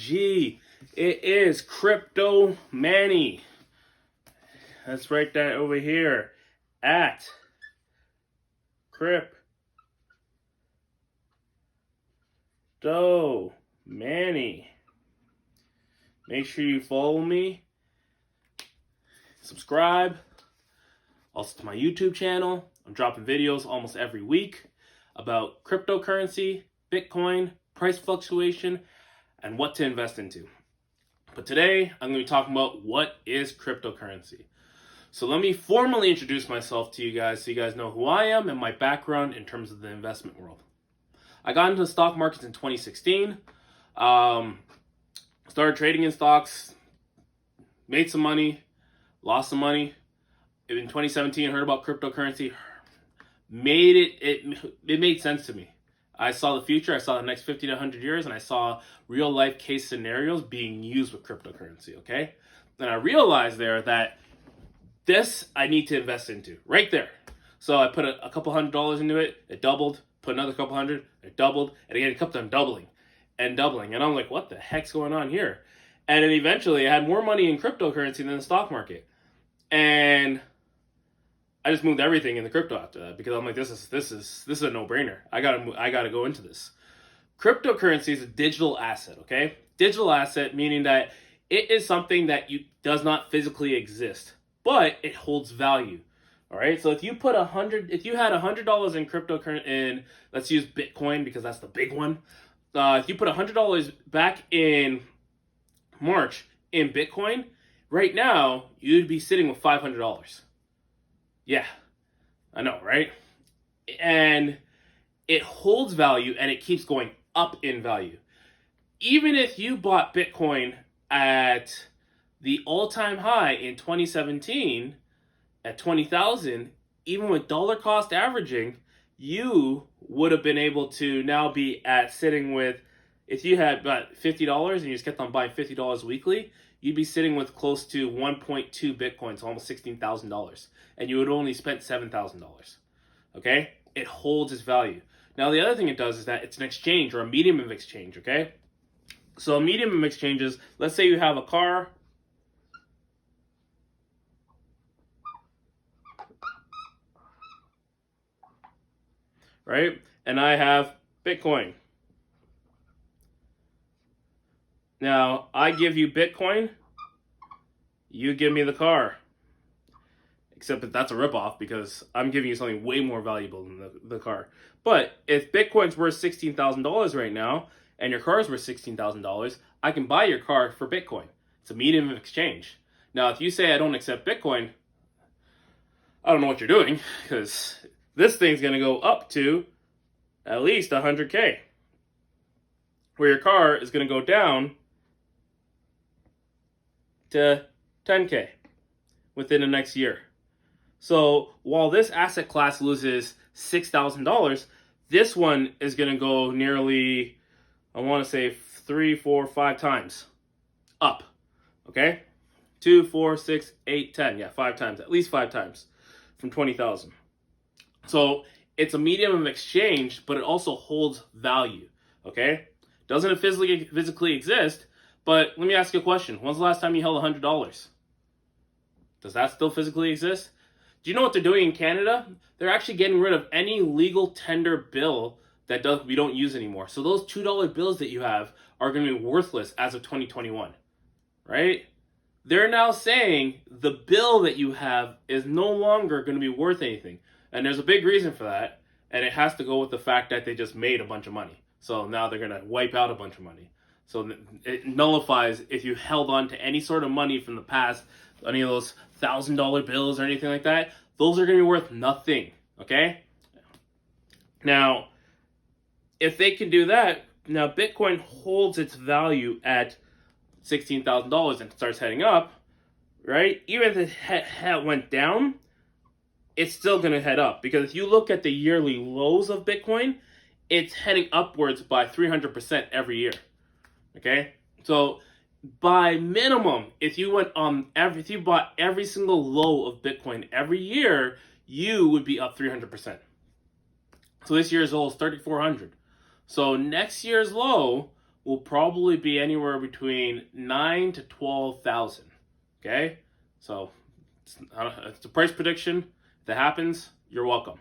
OG. It is Crypto Manny. Let's write that over here. At Crypto Manny. Make sure you follow me. Subscribe. Also to my YouTube channel. I'm dropping videos almost every week about cryptocurrency, Bitcoin, price fluctuation, and what to invest into. But today, I'm going to be talking about what is cryptocurrency. So let me formally introduce myself to you guys so you guys know who I am and my background in terms of the investment world. I got into the stock markets in 2016. Started trading in stocks, made some money, lost some money. In 2017, I heard about cryptocurrency. It made sense to me. I saw the future, I saw the next 50 to 100 years, and I saw real life case scenarios being used with cryptocurrency, okay? And I realized there that this I need to invest into, right there. So I put a couple $100 into it, it doubled, put another couple hundred, it doubled, and again, it kept on doubling and doubling. And I'm like, what the heck's going on here? And then eventually I had more money in cryptocurrency than the stock market. And I just moved everything in the crypto after that because I'm like, this is a no-brainer. I gotta go into this. Cryptocurrency is a digital asset, okay? Digital asset meaning that it is something that does not physically exist, but it holds value. All right. So if you had $100 in cryptocurrency, let's use Bitcoin because that's the big one. If you put $100 back in March in Bitcoin, right now you'd be sitting with $500. Yeah, I know, right? And it holds value and it keeps going up in value. Even if you bought Bitcoin at the all-time high in 2017 at 20,000, even with dollar cost averaging, you would have been able to now be sitting with, if you had about $50 and you just kept on buying $50 weekly, you'd be sitting with close to 1.2 Bitcoins, almost $16,000. And you would only spent $7,000. Okay? It holds its value. Now, the other thing it does is that it's an exchange or a medium of exchange, okay? So a medium of exchange is, let's say you have a car. Right? And I have Bitcoin. Now, I give you Bitcoin, you give me the car. Except that that's a ripoff because I'm giving you something way more valuable than the car. But if Bitcoin's worth $16,000 right now, and your car's worth $16,000, I can buy your car for Bitcoin. It's a medium of exchange. Now, if you say I don't accept Bitcoin, I don't know what you're doing, because this thing's going to go up to at least 100K. Where your car is going to go down to 10K within the next year. So while this asset class loses $6,000, this one is going to go nearly, I want to say 3, 4, 5 times up. Okay? 2, 4, 6, 8, 10. Yeah, 5 times. At least 5 times from 20,000. So it's a medium of exchange, but it also holds value. Okay? Doesn't it physically exist? But let me ask you a question. When's the last time you held $100? Does that still physically exist? Do you know what they're doing in Canada? They're actually getting rid of any legal tender bill that we don't use anymore. So those $2 bills that you have are going to be worthless as of 2021, right? They're now saying the bill that you have is no longer going to be worth anything. And there's a big reason for that. And it has to go with the fact that they just made a bunch of money. So now they're going to wipe out a bunch of money. So it nullifies if you held on to any sort of money from the past, any of those $1,000 bills or anything like that, those are going to be worth nothing, okay? Now, if they can do that, now Bitcoin holds its value at $16,000 and starts heading up, right? Even if it went down, it's still going to head up. Because if you look at the yearly lows of Bitcoin, it's heading upwards by 300% every year. Okay, so by minimum, if you bought every single low of Bitcoin every year, you would be up 300%. So this year's low is 3,400. So next year's low will probably be anywhere between 9 to 12,000. Okay, so it's a price prediction. If that happens, you're welcome.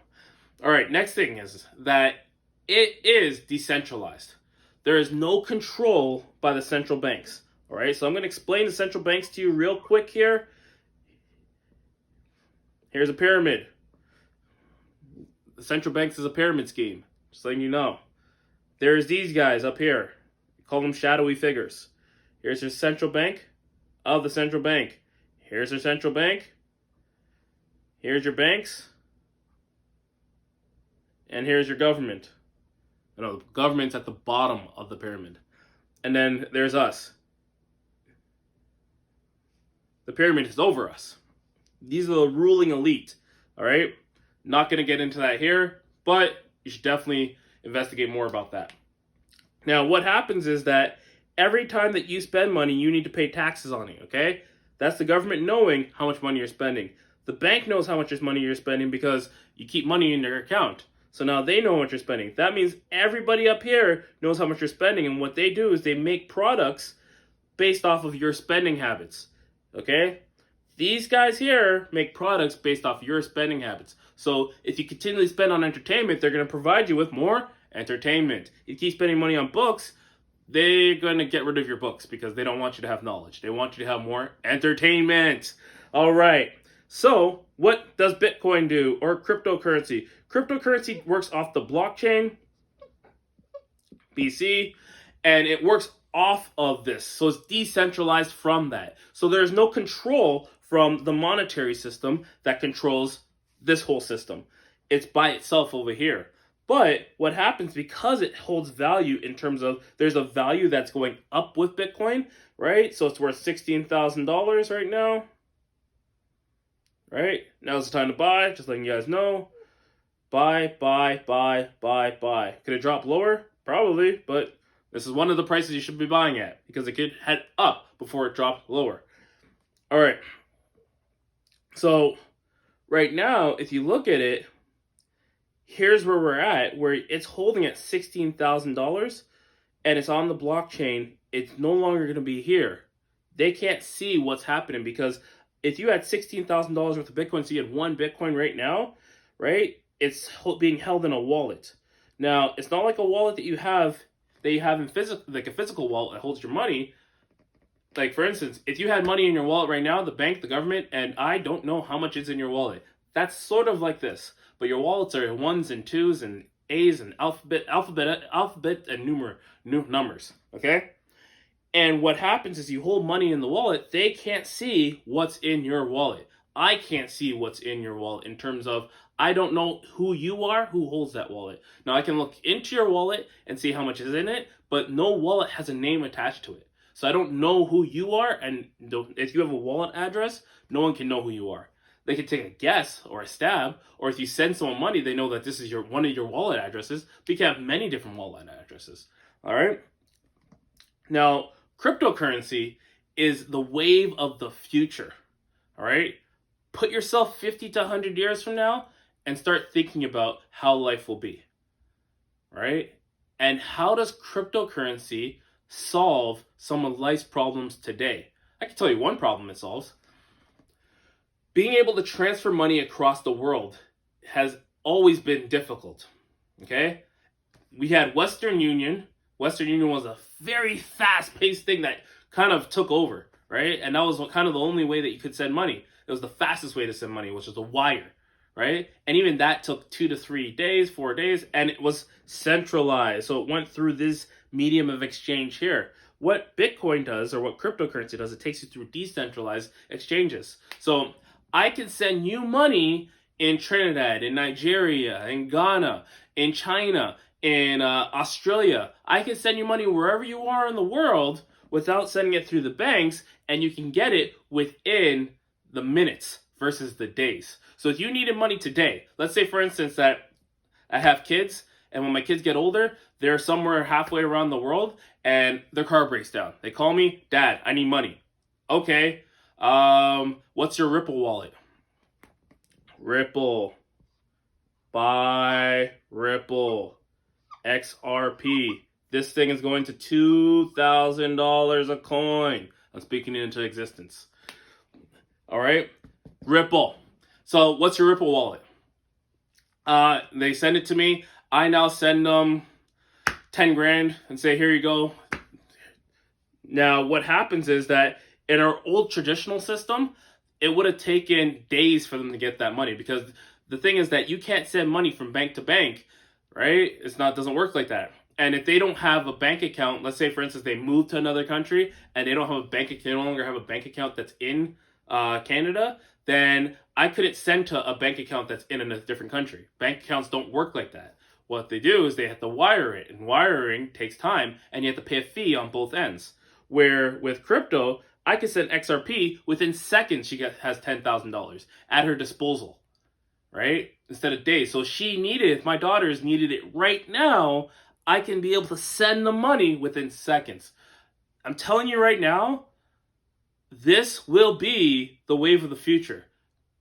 All right, next thing is that it is decentralized. There is no control by the central banks. All right, so I'm going to explain the central banks to you real quick here. Here's a pyramid. The central banks is a pyramid scheme, just letting you know. There's these guys up here. Call them shadowy figures. Here's your central bank of the central bank. Here's your central bank. Here's your banks. And here's your government. No, the government's at the bottom of the pyramid. And then there's us. The pyramid is over us. These are the ruling elite. All right? Not going to get into that here, but you should definitely investigate more about that. Now, what happens is that every time that you spend money, you need to pay taxes on it, okay? That's the government knowing how much money you're spending. The bank knows how much money you're spending because you keep money in their account. So now they know what you're spending. That means everybody up here knows how much you're spending, and what they do is they make products based off of your spending habits, okay? These guys here make products based off your spending habits. So if you continually spend on entertainment, they're going to provide you with more entertainment. If you keep spending money on books, they're going to get rid of your books because they don't want you to have knowledge. They want you to have more entertainment. All right. So what does Bitcoin do, or cryptocurrency? Cryptocurrency works off the blockchain, BC, and it works off of this. So it's decentralized from that. So there's no control from the monetary system that controls this whole system. It's by itself over here. But what happens, because it holds value in terms of, there's a value that's going up with Bitcoin, right? So it's worth $16,000 right now. Right? Now's the time to buy, just letting you guys know. Buy, buy, buy, buy, buy. Could it drop lower? Probably, but this is one of the prices you should be buying at because it could head up before it dropped lower. All right. So right now, if you look at it, here's where we're at, where it's holding at $16,000 and it's on the blockchain. It's no longer going to be here. They can't see what's happening because if you had $16,000 worth of Bitcoin, so you had one Bitcoin right now, right? It's being held in a wallet. Now, it's not like a wallet that you have in physical, like a physical wallet that holds your money. Like, for instance, if you had money in your wallet right now, the bank, the government, and I don't know how much is in your wallet. That's sort of like this. But your wallets are 1s and 2s and A's and alphabet and numbers, okay? And what happens is you hold money in the wallet, they can't see what's in your wallet. I can't see what's in your wallet in terms of, I don't know who you are, who holds that wallet. Now, I can look into your wallet and see how much is in it, but no wallet has a name attached to it. So I don't know who you are, and if you have a wallet address, no one can know who you are. They can take a guess or a stab, or if you send someone money, they know that this is one of your wallet addresses, but you can have many different wallet addresses. All right? Now, cryptocurrency is the wave of the future. All right? Put yourself 50 to 100 years from now and start thinking about how life will be. All right? And how does cryptocurrency solve some of life's problems today? I can tell you one problem it solves. Being able to transfer money across the world has always been difficult, okay? We had Western Union. Western Union was a very fast-paced thing that kind of took over, right? And that was kind of the only way that you could send money. It was the fastest way to send money, which was a wire, right? And even that took 2 to 3 days, 4 days, and it was centralized. So it went through this medium of exchange here. What Bitcoin does, or what cryptocurrency does, it takes you through decentralized exchanges. So I can send you money in Trinidad, in Nigeria, in Ghana, in China, in Australia. I can send you money wherever you are in the world without sending it through the banks, and you can get it within the minutes versus the days. So if you needed money today, let's say, for instance, that I have kids, and when my kids get older, they're somewhere halfway around the world, and their car breaks down. They call me, Dad, I need money. Okay. What's your Ripple wallet? Ripple. Buy Ripple. XRP. This thing is going to $2,000 a coin. I'm speaking it into existence. All right, Ripple. So what's your Ripple wallet? They send it to me. I now send them 10 grand and say, here you go. Now, what happens is that in our old traditional system, it would have taken days for them to get that money, because the thing is that you can't send money from bank to bank, right? Doesn't work like that. And if they don't have a bank account, let's say for instance they move to another country and they don't have a bank account, they no longer have a bank account that's in Canada, then I couldn't send to a bank account that's in a different country. Bank accounts don't work like that. What they do is they have to wire it, and wiring takes time, and you have to pay a fee on both ends. Where with crypto, I can send XRP within seconds. She has $10,000 at her disposal, right? Instead of days. So if my daughters needed it right now, I can be able to send the money within seconds. I'm telling you right now, this will be the wave of the future.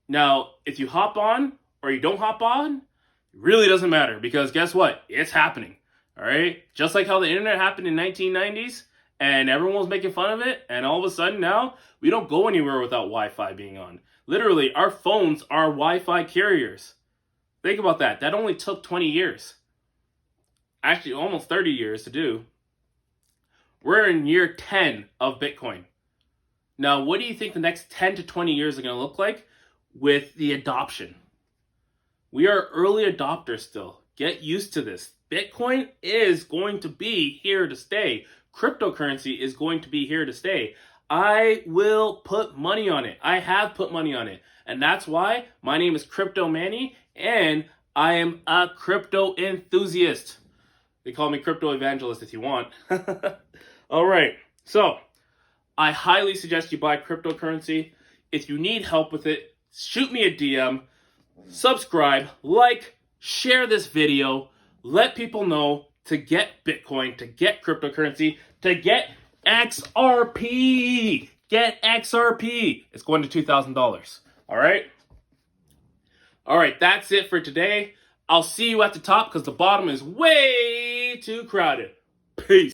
Now, if you hop on or you don't hop on, it really doesn't matter, because guess what? It's happening. All right? Just like how the internet happened in 1990s and everyone was making fun of it, and all of a sudden now we don't go anywhere without Wi-Fi being on. Literally, our phones are Wi-Fi carriers. Think about that. That only took 20 years. Actually, almost 30 years to do. We're in year 10 of Bitcoin. Now, what do you think the next 10 to 20 years are going to look like with the adoption? We are early adopters still. Get used to this. Bitcoin is going to be here to stay. Cryptocurrency is going to be here to stay. I will put money on it. I have put money on it. And that's why my name is Crypto Manny, and I am a crypto enthusiast. They call me crypto evangelist if you want. All right. So I highly suggest you buy cryptocurrency. If you need help with it, shoot me a DM, subscribe, like, share this video, let people know to get Bitcoin, to get cryptocurrency, to get XRP. Get XRP. It's going to $2,000. All right? All right, that's it for today. I'll see you at the top because the bottom is way too crowded. Peace.